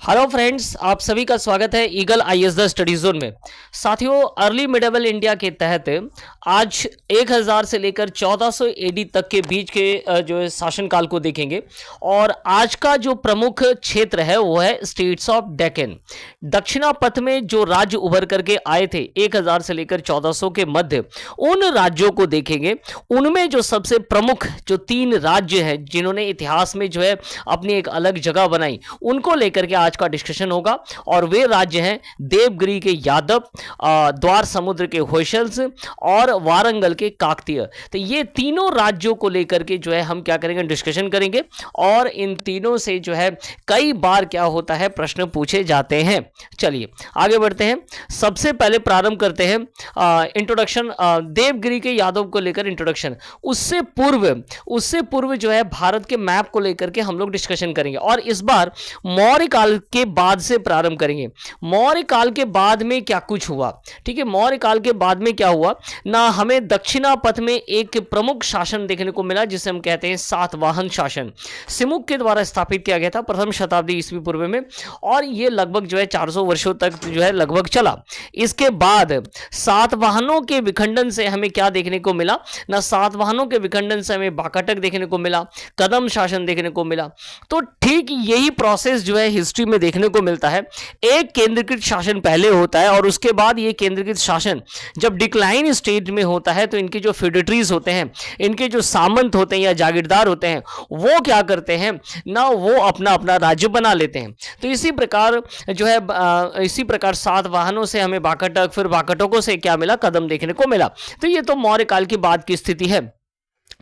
Hello friends, आप सभी का स्वागत है eagle IAS the study zone में। साथियों, अर्ली मिडेवल इंडिया के तहत आज 1000 से लेकर 1400 एडी तक के बीच के जो है शासनकाल को देखेंगे। और आज का जो प्रमुख क्षेत्र है वो है स्टेट्स ऑफ डेक्कन। दक्षिणापथ में जो राज्य उभर करके आए थे 1000 से लेकर 1400 के मध्य, उन राज्यों को देखेंगे। उनमें जो सबसे प्रमुख जो 3 राज्य हैं जिन्होंने इतिहास में जो है अपनी एक अलग जगह बनाई, उनको लेकर के आज का डिस्कशन होगा। और वे राज्य हैं देवगिरी के यादव, द्वार समुद्र के होयसल्स और वारंगल के काकतीय। तो ये तीनों राज्यों को लेकर के जो है हम क्या करेंगे, डिस्कशन करेंगे। और इन तीनों से जो है कई बार क्या होता है, प्रश्न पूछे जाते हैं। चलिए आगे बढ़ते हैं। सबसे पहले प्रारंभ करते हैं इंट्रोडक्शन, देवगिरी के यादव को लेकर इंट्रोडक्शन। उससे पूर्व जो है भारत के मैप को लेकर के हम लोग डिस्कशन करेंगे। और इस बार मौर्य काल के बाद से प्रारंभ करेंगे। मौर्य काल के बाद में क्या कुछ हुआ, ठीक है। मौर्य काल के बाद में क्या हुआ ना, हमें दक्षिणापथ में एक प्रमुख शासन देखने को मिला जिसे हम कहते हैं सातवाहन शासन। सिमुक के द्वारा स्थापित किया गया था प्रथम शताब्दी ईस्वी पूर्व में। और यह लगभग जो है 400 वर्षों तक जो है लगभग चला। इसके बाद सातवाहनों के विखंडन से हमें क्या देखने को मिला ना, सातवाहनों के विखंडन से हमें वाकाटक देखने को मिला, कदम शासन देखने को मिला। तो ठीक यही प्रोसेस जो है हिस्ट्री में देखने को मिलता है। एक केंद्रीकृत शासन पहले होता है और उसके बाद ये केंद्रीकृत शासन जब डिक्लाइन स्टेज में होता है तो इनके जो फेडेटरीज होते हैं, इनके जो सामंत होते हैं या जागीरदार होते हैं, वो क्या करते हैं ना, वो अपना अपना राज्य बना लेते हैं। तो इसी प्रकार जो है इसी प्रकार सातवाहनों से हमें वाकाटक, फिर वाकाटकों से क्या मिला, कदम देखने को मिला। तो ये तो मौर्य काल की बाद की स्थिति है।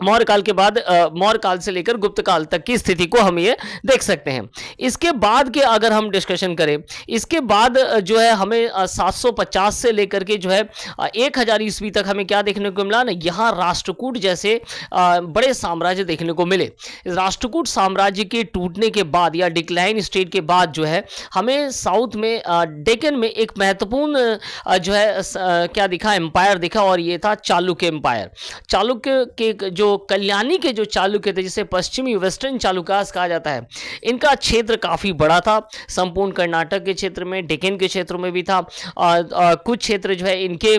मौर्य काल के बाद मौर्य काल से लेकर गुप्त काल तक की स्थिति को हम ये देख सकते हैं। इसके बाद के अगर हम डिस्कशन करें, इसके बाद जो है हमें 750 से लेकर के जो है 1000 ईस्वी तक हमें क्या देखने को मिला ना, यहाँ राष्ट्रकूट जैसे बड़े साम्राज्य देखने को मिले। राष्ट्रकूट साम्राज्य के टूटने के बाद या डिक्लाइन स्टेट के बाद जो है हमें साउथ में डेक्कन में एक महत्वपूर्ण जो है क्या दिखा, एम्पायर दिखा। और ये था चालुक्य एम्पायर। चालुक्य के जो कल्याणी के जो चालुक्य थे, जिसे पश्चिमी वेस्टर्न चालुक्यास कहा जाता है, इनका क्षेत्र काफी बड़ा था। संपूर्ण कर्नाटक के क्षेत्र में, डेक्कन के क्षेत्र में भी था। कुछ क्षेत्र जो है इनके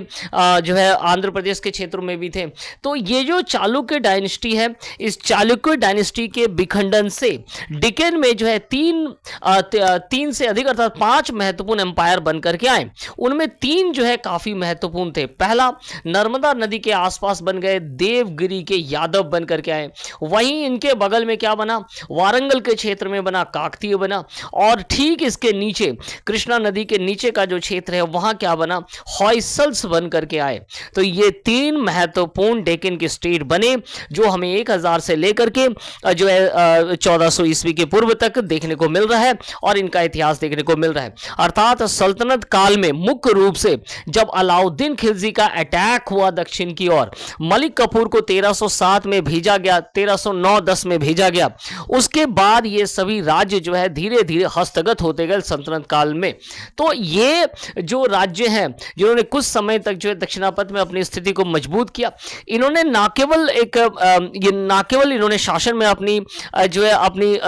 जो है आंध्र प्रदेश के क्षेत्रों में भी थे। तो ये जो चालुक्य डायनेस्टी है, इस चालुक्य डायनेस्टी के विखंडन से डेक्कन में जो है तीन से अधिक अर्थात 5 महत्वपूर्ण एम्पायर बनकर के आए। उनमें 3 जो है काफी महत्वपूर्ण थे। पहला, नर्मदा नदी के आसपास बन गए देवगिरी के यादव बन करके आए। वहीं इनके बगल में क्या बना, वारंगल के क्षेत्र में बना काकतीय बना। और ठीक इसके नीचे कृष्णा नदी के नीचे का जो क्षेत्र है वहां क्या बना, होयसल्स बन करके आए। तो ये 3 महत्वपूर्ण डेक्कन के स्टेट बने जो हमें 1000 से लेकर के जो है 1400 ईस्वी के पूर्व तक देखने को मिल रहा है और इनका इतिहास देखने को मिल रहा है। अर्थात सल्तनत काल में मुख्य रूप से जब अलाउद्दीन खिलजी का अटैक हुआ दक्षिण की ओर, मलिक कफूर को 1307 में भेजा गया, 1309-10 में भेजा गया। उसके बाद ये सभी राज्य जो है धीरे धीरे हस्तगत होते गए सल्तनत काल में। तो ये जो राज्य हैं जिन्होंने कुछ समय तक जो है दक्षिणापथ में अपनी स्थिति को मजबूत किया, इन्होंने ना केवल इन्होंने शासन में अपनी जो है अपनी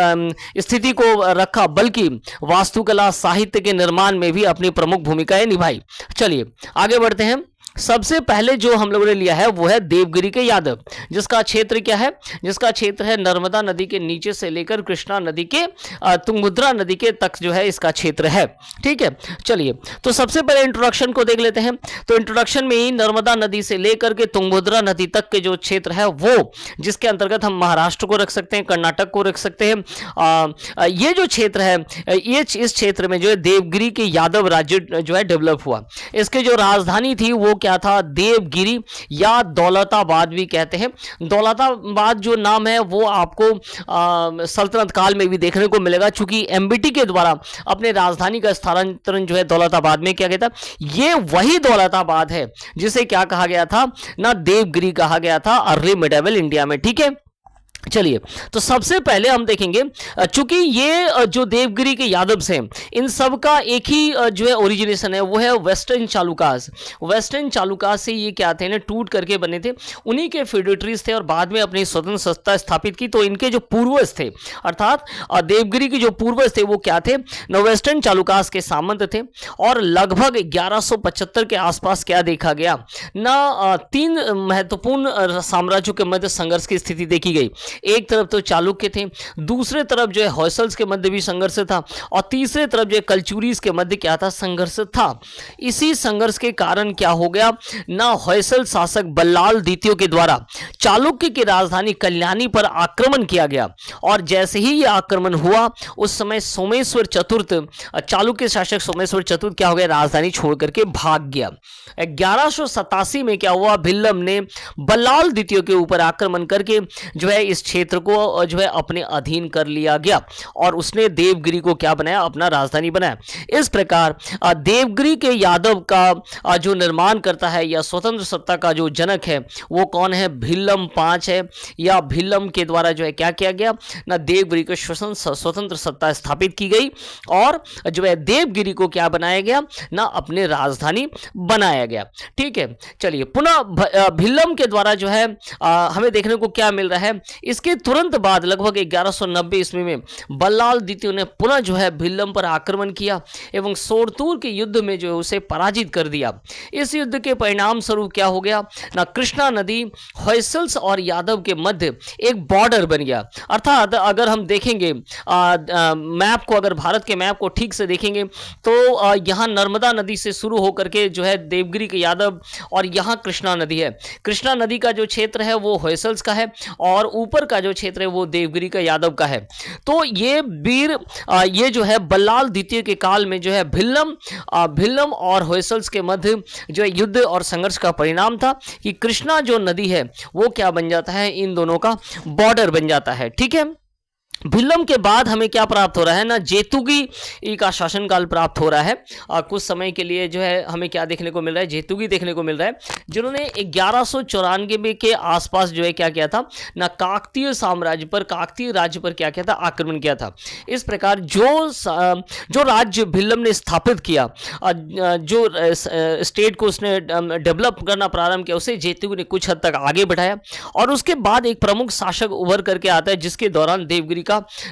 स्थिति को रखा, बल्कि वास्तुकला, साहित्य के निर्माण में भी अपनी प्रमुख भूमिकाएं निभाई। चलिए आगे बढ़ते हैं। सबसे पहले जो हम लोगों ने लिया है वो है देवगिरी के यादव, जिसका क्षेत्र क्या है, जिसका क्षेत्र है नर्मदा नदी के नीचे से लेकर कृष्णा नदी के तुंगभद्रा नदी के तक जो है इसका क्षेत्र है। ठीक है, चलिए तो सबसे पहले इंट्रोडक्शन को देख लेते हैं। तो इंट्रोडक्शन में ही नर्मदा नदी से लेकर के तुंगभद्रा नदी तक के जो क्षेत्र है वो, जिसके अंतर्गत हम महाराष्ट्र को रख सकते हैं, कर्नाटक को रख सकते हैं। ये जो क्षेत्र है, ये इस क्षेत्र में जो है देवगिरी के यादव राज्य जो है डेवलप हुआ। इसके जो राजधानी थी वो क्या था, देवगिरी या दौलताबाद भी कहते हैं। दौलताबाद जो नाम है वो आपको सल्तनत काल में भी देखने को मिलेगा, चूंकि एमबीटी के द्वारा अपने राजधानी का स्थानांतरण जो है दौलताबाद में किया गया था। ये वही दौलताबाद है जिसे क्या कहा गया था ना, देवगिरी कहा गया था अर्ली मिडेवल इंडिया में। ठीक है, चलिए, तो सबसे पहले हम देखेंगे चूंकि ये जो देवगिरी के यादव हैं, इन सब का एक ही जो है ओरिजिनेशन है, वो है वेस्टर्न चालुकास। वेस्टर्न चालुकास से ये क्या थे ना, टूट करके बने थे, उन्हीं के फ्यूडेटरीज थे और बाद में अपनी स्वतंत्र सत्ता स्थापित की। तो इनके जो पूर्वज थे, अर्थात देवगिरी के जो पूर्वज थे वो क्या थे न, वेस्टर्न चालुकास के सामंत थे। और लगभग 1175 के आसपास क्या देखा गया ना, तीन महत्वपूर्ण साम्राज्यों के मध्य संघर्ष की स्थिति देखी गई। एक तरफ तो चालुक्य थे, दूसरे तरफ जो है होयसल्स के मध्य भी संघर्ष था, और तीसरे तरफ जो है कलचुरीज के मध्य क्या था, संघर्ष था। इसी संघर्ष के कारण क्या हो गया ना, होयसल शासक बल्लाल द्वितीय के द्वारा चालुक्य की राजधानी कल्याणी पर आक्रमण किया गया। और जैसे ही यह आक्रमण हुआ, उस समय सोमेश्वर चतुर्थ, चालुक्य शासक सोमेश्वर चतुर्थ क्या हो गया, राजधानी छोड़ करके भाग गया। 1187 में क्या हुआ, भिल्लम ने बल्लाल द्वितीय के ऊपर आक्रमण करके जो है इस क्षेत्र को जो है अपने अधीन कर लिया गया, और उसने देवगिरी को क्या बनाया, अपना राजधानी बनाया। इस प्रकार देवगिरी के यादव का जो निर्माण करता है या स्वतंत्र सत्ता का जो जनक है वो कौन है, भिल्लम पांच है, या भिल्लम के द्वारा जो है क्या किया गया ना, देवगिरी को स्वतंत्र सत्ता स्थापित की गई, और जो है देवगिरी को क्या बनाया गया ना, अपने राजधानी बनाया गया। ठीक है, चलिए पुनः भिल्लम के द्वारा जो है हमें देखने को क्या मिल रहा है, इसके तुरंत बाद लगभग 1190 ईस्वी में बल्लाल द्वितीय ने पुनः जो है भिल्लम पर आक्रमण किया एवं सोरतूर के युद्ध में जो है उसे पराजित कर दिया। इस युद्ध के परिणाम स्वरूप क्या हो गया ना, कृष्णा नदी होयसल्स और यादव के मध्य एक बॉर्डर बन गया। अर्थात अगर हम देखेंगे मैप को, अगर भारत के मैप को ठीक से देखेंगे तो यहाँ नर्मदा नदी से शुरू होकर के जो है देवगिरी के यादव, और यहाँ कृष्णा नदी है। कृष्णा नदी का जो क्षेत्र है वो होयसल्स का है, और ऊपर का जो क्षेत्र है वो देवगिरी का यादव का है। तो ये वीर ये जो है बल्लाल द्वितीय के काल में जो है भिल्लम और होयसल्स के मध्य जो है युद्ध और संघर्ष का परिणाम था कि कृष्णा जो नदी है वो क्या बन जाता है, इन दोनों का बॉर्डर बन जाता है। ठीक है, भिल्लम के बाद हमें क्या प्राप्त हो रहा है ना, जेतुगी का शासनकाल प्राप्त हो रहा है। कुछ समय के लिए जो है हमें क्या देखने को मिल रहा है, जेतुगी देखने को मिल रहा है, जिन्होंने 1194 के आसपास जो है क्या किया था ना, काकतीय साम्राज्य पर, काकतीय राज्य पर क्या किया था, आक्रमण किया था। इस प्रकार जो राज्य भिल्लम ने स्थापित किया, जो स्टेट को उसने डेवलप करना प्रारंभ किया, उसे जेतुगी ने कुछ हद तक आगे बढ़ाया। और उसके बाद एक प्रमुख शासक उभर करके आता है, जिसके दौरान देवगिरी का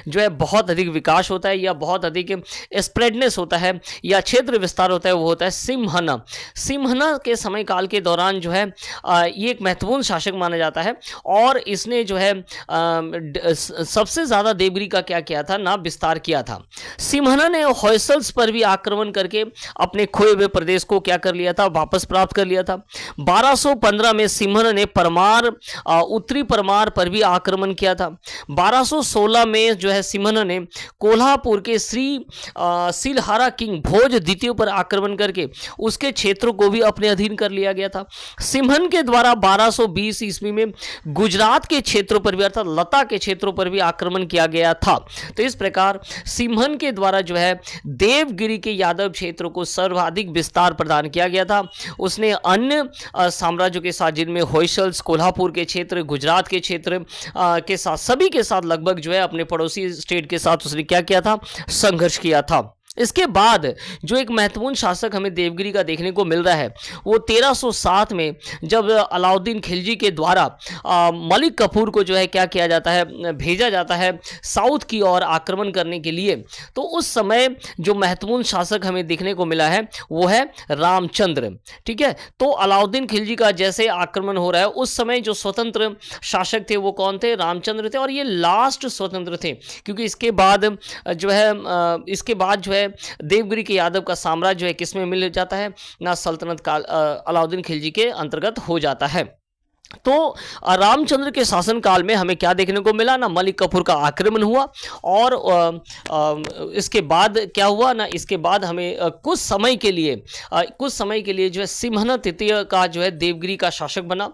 जो है बहुत अधिक विकास होता है, या बहुत अधिक स्प्रेडनेस होता है, या क्षेत्र विस्तार होता है, वो होता है सिम्हना। सिम्हना के समय काल के दौरान जो है ये एक महत्वपूर्ण शासक माना जाता है, और इसने जो है सबसे ज़्यादा देवगिरी का क्या किया था ना, विस्तार किया था। सिम्हना ने होयसल्स पर भी आक्रमण करके अपने खोए हुए प्रदेश को क्या कर लिया था, वापस प्राप्त कर लिया था। 1215 में सिम्हना ने परमार, उत्तरी परमार पर भी आक्रमण किया था। 1216 में जो है सिम्हना ने कोल्हापुर के सिलहारा किंग भोज द्वितीय पर आक्रमण करके उसके क्षेत्रों को भी अपने अधीन कर लिया गया था। सिम्हन के द्वारा 1220 ईस्वी में गुजरात के क्षेत्रों पर भी, अर्थात लता के क्षेत्रों पर भी आक्रमण किया गया था। तो इस प्रकार सिम्हन के द्वारा जो है देवगिरी के यादव क्षेत्रों को सर्वाधिक विस्तार प्रदान किया गया था। उसने अन्य साम्राज्यों के साथ, जिनमें होयसल्स, कोल्हापुर के क्षेत्र, गुजरात के क्षेत्र के साथ, सभी के साथ लगभग जो है अपने पड़ोसी स्टेट के साथ उसने क्या किया था, संघर्ष किया था। इसके बाद जो एक महत्वपूर्ण शासक हमें देवगिरी का देखने को मिल रहा है, वो 1307 में जब अलाउद्दीन खिलजी के द्वारा मलिक कफूर को जो है क्या किया जाता है, भेजा जाता है साउथ की ओर आक्रमण करने के लिए। तो उस समय जो महत्वपूर्ण शासक हमें देखने को मिला है वो है रामचंद्र। ठीक है, तो अलाउद्दीन खिलजी का जैसे आक्रमण हो रहा है, उस समय जो स्वतंत्र शासक थे वो कौन थे, रामचंद्र थे, और ये लास्ट स्वतंत्र थे, क्योंकि इसके बाद जो है देवगिरी के यादव का साम्राज्य है किसमें मिल जाता है ना, सल्तनत काल अलाउद्दीन खिलजी के अंतर्गत हो जाता है। तो रामचंद्र के शासनकाल में हमें क्या देखने को मिला ना, मलिक कफूर का आक्रमण हुआ, और इसके बाद क्या हुआ ना, इसके बाद हमें कुछ समय के लिए जो है सिम्हना तृतीय का जो है देवगिरी का शासक बना।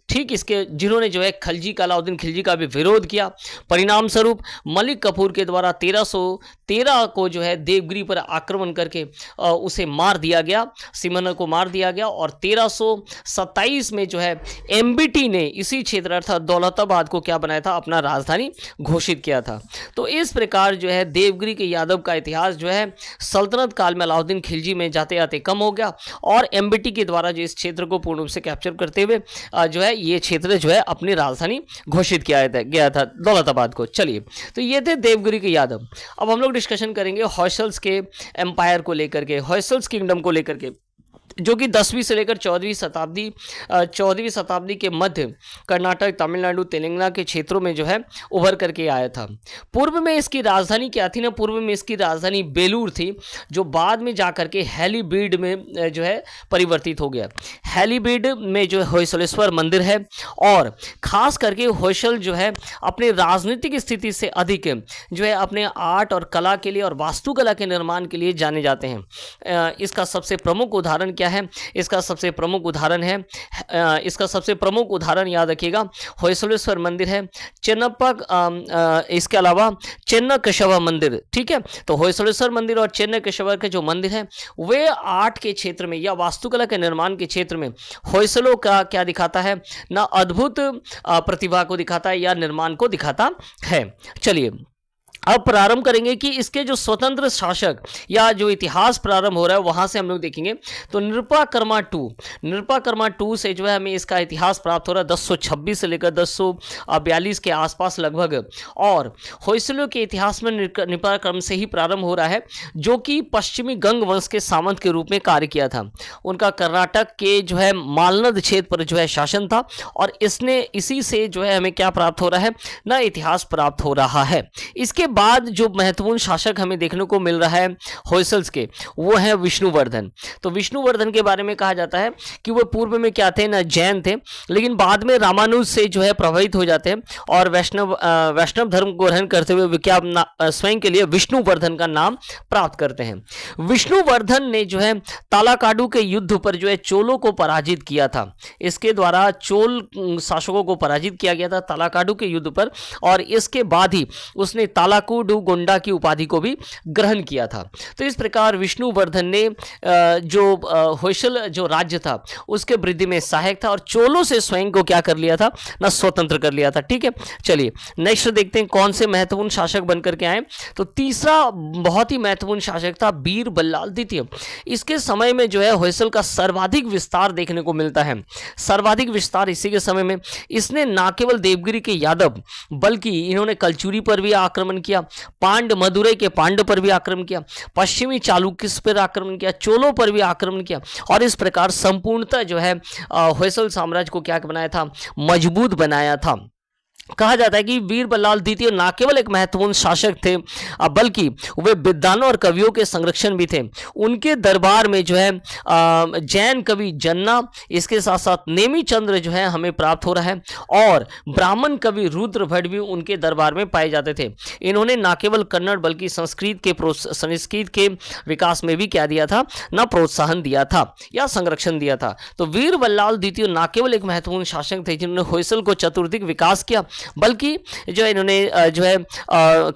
ठीक इसके जिन्होंने जो है खिलजी का, अलाउद्दीन खिलजी का भी विरोध किया। परिणाम स्वरूप मलिक कफूर के द्वारा 1313 को जो है देवगिरी पर आक्रमण करके उसे मार दिया गया, सिम्हना को मार दिया गया, और 1327 में जो है है एमबीटी ने इसी क्षेत्र अर्थात दौलताबाद को क्या बनाया था, अपना राजधानी घोषित किया था। तो इस प्रकार जो है देवगिरी के यादव का इतिहास जो है सल्तनत काल में अलाउद्दीन खिलजी में जाते जाते कम हो गया और एमबीटी के द्वारा जो इस क्षेत्र को पूर्ण रूप से कैप्चर करते हुए जो है ये क्षेत्र जो है अपनी राजधानी घोषित किया गया था दौलताबाद को। चलिए, तो ये थे देवगिरी के यादव। अब हम लोग डिस्कशन करेंगे हॉयसल्स के एम्पायर को लेकर के, हॉयसल्स किंगडम को लेकर के, जो कि 10वीं से लेकर 14वीं शताब्दी के मध्य कर्नाटक, तमिलनाडु, तेलंगाना के क्षेत्रों में जो है उभर करके आया था। पूर्व में इसकी राजधानी क्या थी ना, पूर्व में इसकी राजधानी बेलूर थी, जो बाद में जाकर के हैलीबीड में जो है परिवर्तित हो गया। हैलीबीड में जो होयसलेश्वर मंदिर है और खास करके होयसल जो है अपने राजनीतिक स्थिति से अधिक जो है अपने आर्ट और कला के लिए और वास्तुकला के निर्माण के लिए जाने जाते हैं। इसका सबसे प्रमुख उदाहरण क्या है, इसका सबसे प्रमुख उदाहरण याद रखिएगा होयसलेश्वर मंदिर है, चेन्नप्पा, इसके अलावा चेन्नकेशव मंदिर। ठीक है, तो होयसलेश्वर मंदिर और चेन्नकेशव के जो मंदिर हैं वे आर्ट के क्षेत्र में या वास्तुकला के निर्माण के क्षेत्र में होयसलों का क्या दिखाता है ना, अद्भुत प्रतिभा को दिखाता है या निर्माण को दिखाता है। चलिए, अब प्रारंभ करेंगे कि इसके जो स्वतंत्र शासक या जो इतिहास प्रारंभ हो रहा है वहां से हम लोग देखेंगे। तो निरपाकर्मा टू से जो है हमें इसका इतिहास प्राप्त हो रहा है 1026 से लेकर 1042 के आसपास लगभग। और होयसलों के इतिहास में निरपाकर्म से ही प्रारंभ हो रहा है, जो कि पश्चिमी गंग वंश के सामंत के रूप में कार्य किया था। उनका कर्नाटक के जो है मालनद क्षेत्र पर जो है शासन था और इसी से जो है हमें क्या प्राप्त हो रहा है ना, इतिहास प्राप्त हो रहा है। इसके बाद जो महत्वपूर्ण शासक हमें देखने को मिल रहा है होयसल्स के, वो है विष्णुवर्धन। तो विष्णुवर्धन के बारे में कहा जाता है कि वो पूर्व में क्या थे ना, जैन थे, लेकिन बाद में रामानुज से जो है प्रभावित हो जाते हैं और वैष्णव धर्म को ग्रहण करते हुए वे क्या स्वयं के लिए विष्णुवर्धन का नाम प्राप्त करते हैं। विष्णुवर्धन ने जो है तालाकाडू के युद्ध पर जो है चोलों को पराजित किया था। इसके द्वारा चोल शासकों को पराजित किया गया था तालाकाडू के युद्ध पर, और इसके बाद ही उसने तालाकुडू गोंडा की उपाधि को भी ग्रहण किया था। तो इस प्रकार विष्णुवर्धन ने जो होयसल जो राज्य था उसके वृद्धि में सहायक था और चोलों से स्वयं को क्या कर लिया था ना, स्वतंत्र कर लिया था। ठीक है, चलिए नेक्स्ट देखते हैं कौन से महत्वपूर्ण शासक बनकर के आए। तो तीसरा बहुत ही महत्वपूर्ण शासक था बीर बल्लाल द्वितीय। इसके समय में जो है होयसल का सर्वाधिक विस्तार देखने को मिलता है। सर्वाधिक विस्तार इसी के समय में इसने ना केवल देवगिरी के यादव बल्कि इन्होंने कलचुरी पर भी आक्रमण किया, मदुरई के पांड्य पर भी आक्रमण किया, पश्चिमी चालुक्य पर आक्रमण किया, चोलों पर भी आक्रमण किया और इस प्रकार संपूर्णतः जो है होयसल साम्राज्य को क्या बनाया था, मजबूत बनाया था। कहा जाता है कि बीर बल्लाल द्वितीय न केवल एक महत्वपूर्ण शासक थे बल्कि वे विद्वानों और कवियों के संरक्षण भी थे। उनके दरबार में जो है जैन कवि जन्ना, इसके साथ साथ नेमी चंद्र जो है हमें प्राप्त हो रहा है और ब्राह्मण कवि रुद्र भट्ट भी उनके दरबार में पाए जाते थे। इन्होंने न केवल कन्नड़ बल्कि संस्कृत के विकास में भी क्या दिया था ना, प्रोत्साहन दिया था या संरक्षण दिया था। तो वीर बल्लाल द्वितीय न केवल एक महत्वपूर्ण शासक थे जिन्होंने होयसल को चतुर्दिक विकास किया, बल्कि जो इन्होंने जो है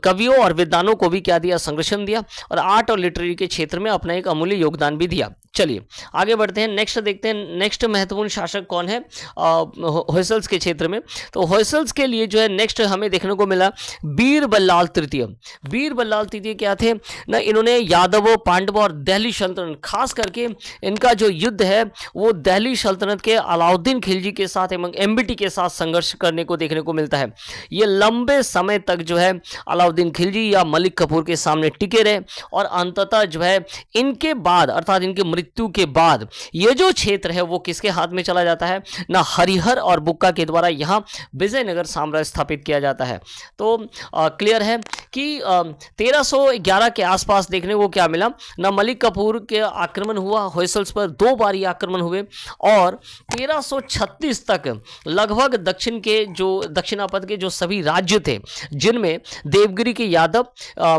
कवियों और विद्वानों को भी क्या दिया, संरक्षण दिया और आर्ट और लिटरेरी के क्षेत्र में अपना एक अमूल्य योगदान भी दिया। चलिए आगे बढ़ते हैं, नेक्स्ट देखते हैं नेक्स्ट महत्वपूर्ण शासक कौन है होयसल्स के क्षेत्र में। तो होयसल्स के लिए जो है नेक्स्ट हमें देखने को मिला बीर बल्लाल तृतीय। बीर बल्लाल तृतीय क्या थे ना, इन्होंने यादवों, पांडवों और दिल्ली सल्तनत, खास करके इनका जो युद्ध है वो दिल्ली सल्तनत के अलाउद्दीन खिलजी के साथ एवं एमबीटी के साथ संघर्ष करने को देखने को मिलता है। ये लंबे समय तक जो है अलाउद्दीन खिलजी या मलिक कफूर के सामने टिके रहे और अंततः जो है इनके बाद अर्थात इनके मृत्यु के बाद ये जो क्षेत्र है वो किसके हाथ में चला जाता है ना, हरिहर और बुक्का के द्वारा यहाँ विजयनगर साम्राज्य स्थापित किया जाता है। तो क्लियर है कि 1311 के आसपास देखने को क्या मिला ना, मलिक कफूर के आक्रमण हुआ होयसल्स पर, 2 बार ये आक्रमण हुए और 1336 तक लगभग दक्षिणापथ के जो सभी राज्य थे जिनमें देवगिरी के यादव,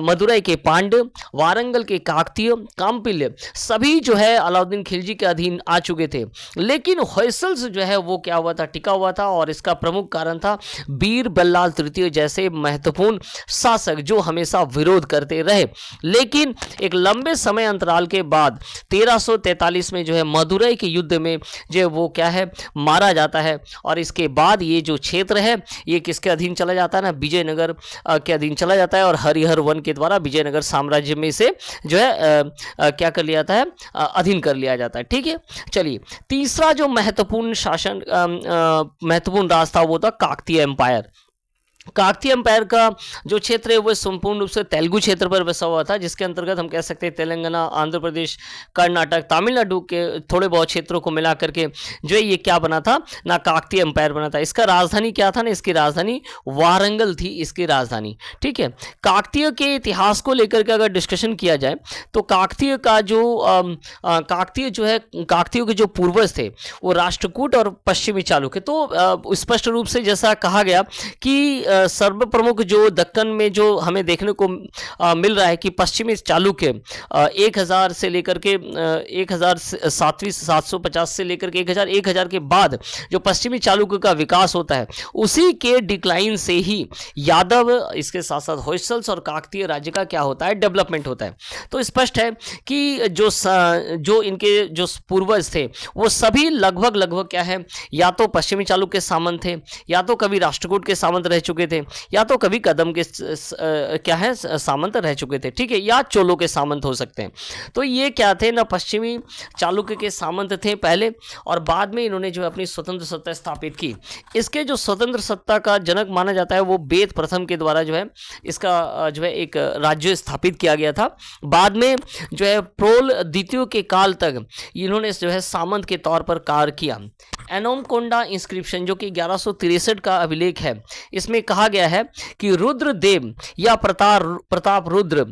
मदुरई के पांड्य, वारंगल के काकतीय, काम्पिल्य सभी जो है है अलाउद्दीन खिलजी के अधीन आ चुके थे, लेकिन होयसल्स जो है वो क्या हुआ था, टिका हुआ था। और इसका प्रमुख कारण था बीर बल्लाल तृतीय जैसे महत्वपूर्ण शासक जो हमेशा विरोध करते रहे। लेकिन एक लंबे समय अंतराल के बाद 1343 में जो है मदुरई के युद्ध में जो वो क्या है मारा जाता है, और इसके बाद ये जो क्षेत्र है ये किसके अधीन चला जाता है ना, विजयनगर के अधीन चला जाता है, और हरिहर वन के द्वारा विजयनगर साम्राज्य में से जो है क्या कर लिया जाता है, अधीन कर लिया जाता है। ठीक है, चलिए तीसरा जो महत्वपूर्ण शासन महत्वपूर्ण राज था वो था काकतीय एम्पायर। काकतीय एम्पायर का जो क्षेत्र है वो संपूर्ण रूप से तेलुगु क्षेत्र पर बसा हुआ था, जिसके अंतर्गत हम कह सकते हैं तेलंगाना, आंध्र प्रदेश, कर्नाटक, तमिलनाडु के थोड़े बहुत क्षेत्रों को मिला करके जो है ये क्या बना था ना, काकतीय एम्पायर बना था। इसका राजधानी क्या था ना, इसकी राजधानी वारंगल थी, इसकी राजधानी। ठीक है, काकतीय के इतिहास को लेकर के अगर डिस्कशन किया जाए तो काकतीय का जो काकतीय जो है, काकतीयों के जो पूर्वज थे वो राष्ट्रकूट और पश्चिमी चालुक्य। तो स्पष्ट रूप से जैसा कहा गया कि सर्व प्रमुख जो दक्कन में जो हमें देखने को मिल रहा है कि पश्चिमी चालुक्य 1000 से लेकर के 1750 से लेकर के 1000 के बाद जो पश्चिमी चालुक्य का विकास होता है, उसी के डिक्लाइन से ही यादव, इसके साथ साथ होयसल्स और काकतीय राज्य का क्या होता है, डेवलपमेंट होता है। तो स्पष्ट है कि जो इनके जो पूर्वज थे वो सभी लगभग क्या है, या तो पश्चिमी चालुक्य सामंत थे, या तो कभी राष्ट्रकूट के सामंत रह चुके थे, या तो कभी कदम के क्या है सामंत रह चुके थे। ठीक है, या चोलों के सामंत हो सकते हैं। तो ये क्या थे ना, पश्चिमी चालुक्य के सामंत थे पहले, और बाद में इन्होंने जो अपनी स्वतंत्र सत्ता स्थापित की। इसके जो स्वतंत्र सत्ता का जनक माना जाता है वो बेद प्रथम के द्वारा जो है इसका जो है एक राज्य स्थापित किया गया था। बाद में जो है प्रोल द्वितीय के काल तक इन्होंने जो है सामंत के तौर पर कार्य किया। एनोमकोंडा इंस्क्रिप्शन जो कि 1163 का अभिलेख है, इसमें कहा गया है कि रुद्रदेव या प्रताप रुद्र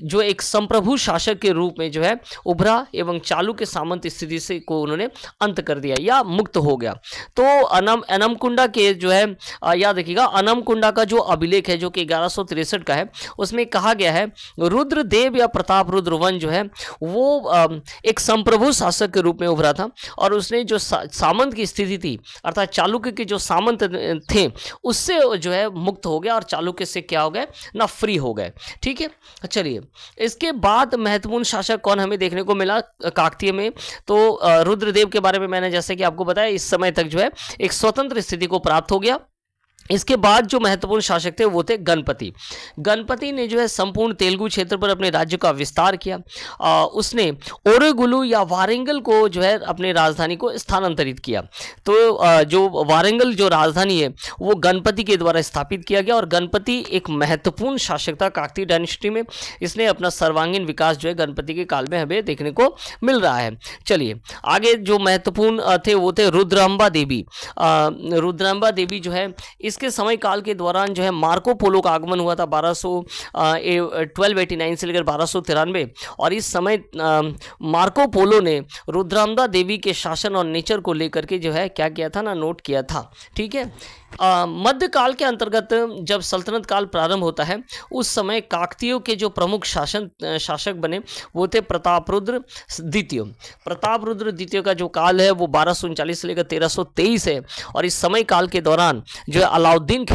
जो एक संप्रभु शासक के रूप में जो है उभरा एवं चालुक्य सामंत स्थिति से को उन्होंने अंत कर दिया या मुक्त हो गया। तो अनमकुंडा के जो है याद रखिएगा, अनमकुंडा का जो अभिलेख है जो कि 1163 का है, उसमें कहा गया है रुद्रदेव या प्रताप रुद्र वन जो है वो एक संप्रभु शासक के रूप में उभरा था, और उसने जो सामंत की स्थिति थी अर्थात चालुक्य के जो सामंत थे उससे जो है मुक्त हो गया, और चालुक्य से क्या हो गए ना, फ्री हो गए। ठीक है, चलिए इसके बाद महत्वपूर्ण शासक कौन हमें देखने को मिला काकतीय में, तो रुद्रदेव के बारे में मैंने जैसे कि आपको बताया इस समय तक जो है एक स्वतंत्र स्थिति को प्राप्त हो गया। इसके बाद जो महत्वपूर्ण शासक थे वो थे गणपति। गणपति ने जो है संपूर्ण तेलुगु क्षेत्र पर अपने राज्य का विस्तार किया। उसने ओरेगुलु या वारंगल को जो है अपने राजधानी को स्थानांतरित किया। तो जो वारंगल जो राजधानी है वो गणपति के द्वारा स्थापित किया गया, और गणपति एक महत्वपूर्ण शासक था काकतीय डायनेस्टी में। इसने अपना सर्वांगीण विकास जो है गणपति के काल में हमें देखने को मिल रहा है। चलिए आगे जो महत्वपूर्ण थे वो थे रुद्रांबा देवी। रुद्रांबा देवी जो है इसके समय काल के दौरान जो है मार्को पोलो का आगमन हुआ था 1289 से लेकर 1293, और इस समय मार्को पोलो ने रुद्रांबा देवी के शासन और नेचर को लेकर के जो है क्या किया था ना, नोट किया था। ठीक है, मध्यकाल के अंतर्गत जब सल्तनत काल प्रारंभ होता है उस समय काकतीयों के जो प्रमुख शासक बने वो थे प्रतापरुद्र द्वितीय। प्रतापरुद्र द्वितीय का जो काल है वो 1239 से लेकर 1323 है, और इस समय काल के दौरान जो है अलाउद्दीन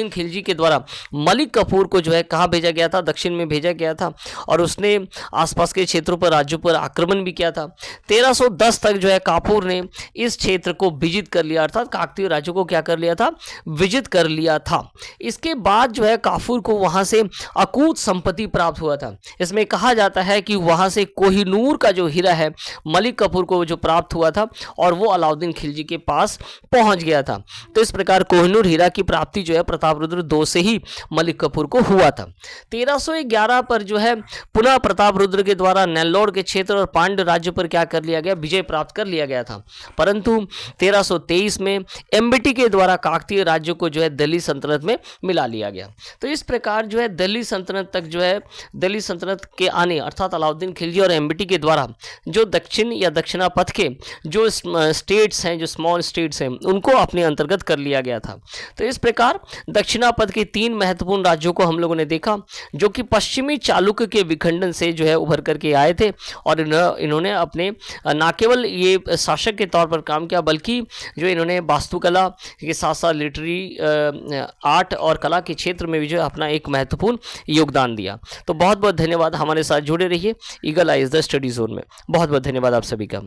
खिलजी के द्वारा मलिक कफूर को जो है कहाँ भेजा गया था, दक्षिण में भेजा गया था, और उसने आसपास के क्षेत्रों पर राज्यों पर आक्रमण भी किया था। 1310 तक जो है काफूर ने इस क्षेत्र को विजित कर लिया, अर्थात काकतीय राज्य को क्या कर लिया था, विजित कर लिया था। इसके बाद जो है काफूर को वहां से अकूत संपत्ति प्राप्त हुआ था। इसमें कहा जाता है कि वहां से कोहिनूर का जो हीरा है मलिक कफूर को जो प्राप्त हुआ था, और वो अलाउद्दीन खिलजी के पास पहुंच गया था। तो इस प्रकार कोहिनूर हीरा की प्राप्ति जो है प्रतापरुद्र II से ही मलिक कफूर को हुआ था। 1311 पर जो है पुनः प्रतापरुद्र के द्वारा नेल्लोर के क्षेत्र और पांड्य राज्य पर क्या कर लिया गया, विजय प्राप्त कर लिया गया था। परंतु 1323 1930 में एमबीटी के द्वारा काकतीय राज्य को जो है दिल्ली सल्तनत में मिला लिया गया। तो इस प्रकार जो है दिल्ली सल्तनत तक जो है दिल्ली सल्तनत के आने अर्थात अलाउद्दीन खिलजी और एमबीटी के द्वारा जो दक्षिण या दक्षिणापथ के जो स्टेट्स हैं, जो स्मॉल स्टेट्स हैं, उनको अपने अंतर्गत कर लिया गया था। तो इस प्रकार दक्षिणापथ के 3 महत्वपूर्ण राज्यों को हम लोगों ने देखा जो कि पश्चिमी चालुक्य के विखंडन से जो है उभर करके आए थे और इन्होंने अपने ना केवल ये शासक के तौर पर काम किया बल्कि जो इन्होंने वास्तुकला के साथ साथ लिटरेरी आर्ट और कला के क्षेत्र में भी जो है अपना एक महत्वपूर्ण योगदान दिया। तो बहुत बहुत धन्यवाद, हमारे साथ जुड़े रहिए eagle IAS the study zone में। बहुत बहुत धन्यवाद आप सभी का।